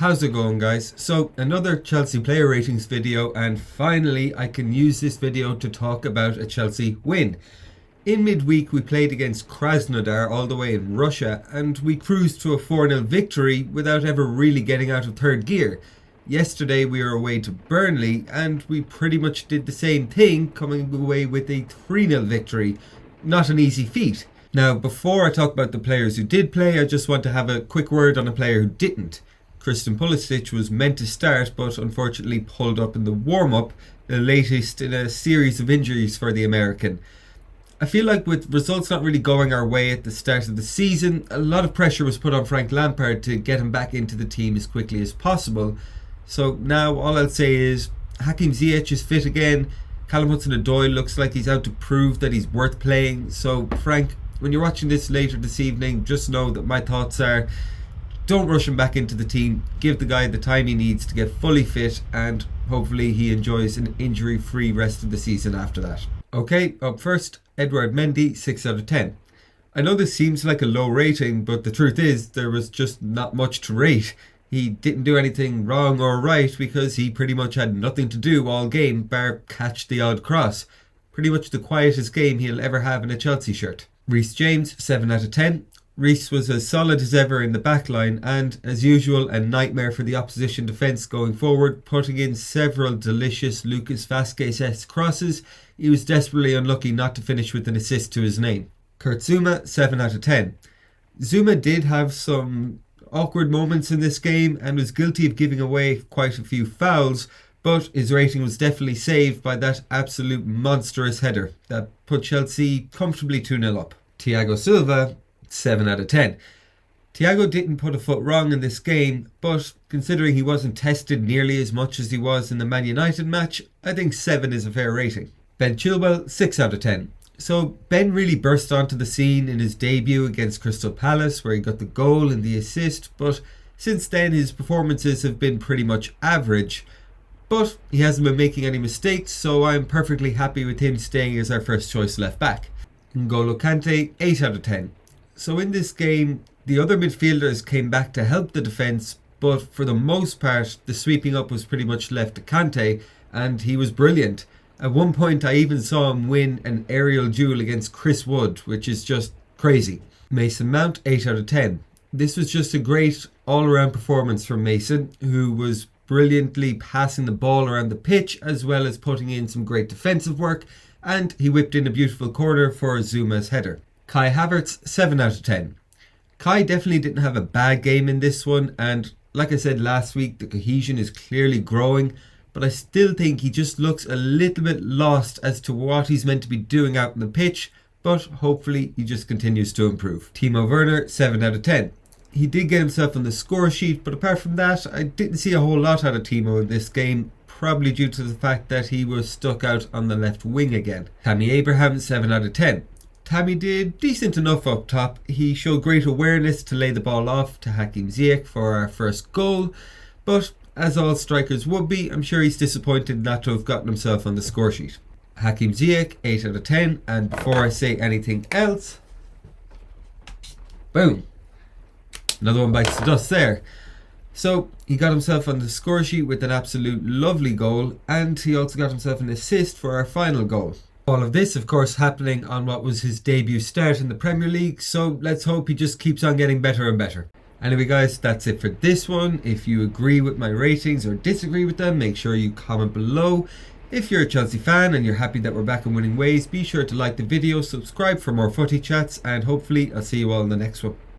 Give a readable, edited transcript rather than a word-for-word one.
How's it going, guys? So another Chelsea player ratings video, and finally I can use this video to talk about a Chelsea win. In midweek we played against Krasnodar all the way in Russia, and we cruised to a 4-0 victory without ever really getting out of third gear. Yesterday we were away to Burnley and we pretty much did the same thing, coming away with a 3-0 victory. Not an easy feat. Now, before I talk about the players who did play, I just want to have a quick word on a player who didn't. Christian Pulisic was meant to start, but unfortunately pulled up in the warm-up, the latest in a series of injuries for the American. I feel like with results not really going our way at the start of the season, a lot of pressure was put on Frank Lampard to get him back into the team as quickly as possible. So now all I'll say is Hakim Ziyech is fit again. Callum Hudson-Odoi looks like he's out to prove that he's worth playing. So Frank, when you're watching this later this evening, just know that my thoughts are, don't rush him back into the team. Give the guy the time he needs to get fully fit, and hopefully he enjoys an injury-free rest of the season after that. Okay, up first, Edouard Mendy, 6 out of 10. I know this seems like a low rating, but the truth is there was just not much to rate. He didn't do anything wrong or right because he pretty much had nothing to do all game bar catch the odd cross. Pretty much the quietest game he'll ever have in a Chelsea shirt. Reece James, 7 out of 10. Reece was as solid as ever in the back line and, as usual, a nightmare for the opposition defence going forward, putting in several delicious Lucas Vazquez-esque crosses. He was desperately unlucky not to finish with an assist to his name. Kurt Zouma, 7 out of 10. Zouma did have some awkward moments in this game and was guilty of giving away quite a few fouls, but his rating was definitely saved by that absolute monstrous header that put Chelsea comfortably 2-0 up. Thiago Silva, 7 out of 10. Thiago didn't put a foot wrong in this game, but considering he wasn't tested nearly as much as he was in the Man United match, I think 7 is a fair rating. Ben Chilwell, 6 out of 10. So Ben really burst onto the scene in his debut against Crystal Palace, where he got the goal and the assist, but since then his performances have been pretty much average. But he hasn't been making any mistakes, so I'm perfectly happy with him staying as our first choice left back. N'Golo Kante, 8 out of 10. So in this game, the other midfielders came back to help the defence, but for the most part, the sweeping up was pretty much left to Kante, and he was brilliant. At one point, I even saw him win an aerial duel against Chris Wood, which is just crazy. Mason Mount, 8 out of 10. This was just a great all-around performance from Mason, who was brilliantly passing the ball around the pitch, as well as putting in some great defensive work, and he whipped in a beautiful corner for Zouma's header. Kai Havertz, 7 out of 10. Kai definitely didn't have a bad game in this one, and like I said last week, the cohesion is clearly growing, but I still think he just looks a little bit lost as to what he's meant to be doing out on the pitch, but hopefully he just continues to improve. Timo Werner, 7 out of 10. He did get himself on the score sheet, but apart from that, I didn't see a whole lot out of Timo in this game, probably due to the fact that he was stuck out on the left wing again. Tammy Abraham, 7 out of 10. Tammy did decent enough up top. He showed great awareness to lay the ball off to Hakim Ziyech for our first goal, but as all strikers would be, I'm sure he's disappointed not to have gotten himself on the score sheet. Hakim Ziyech, 8 out of 10, and before I say anything else, boom, another one bites the dust there. So he got himself on the score sheet with an absolute lovely goal, and he also got himself an assist for our final goal. All of this, of course, happening on what was his debut start in the Premier League, so let's hope he just keeps on getting better and better. Anyway guys, that's it for this one. If you agree with my ratings or disagree with them, make sure you comment below. If you're a Chelsea fan and you're happy that we're back in winning ways, be sure to like the video, subscribe for more footy chats, and hopefully I'll see you all in the next one.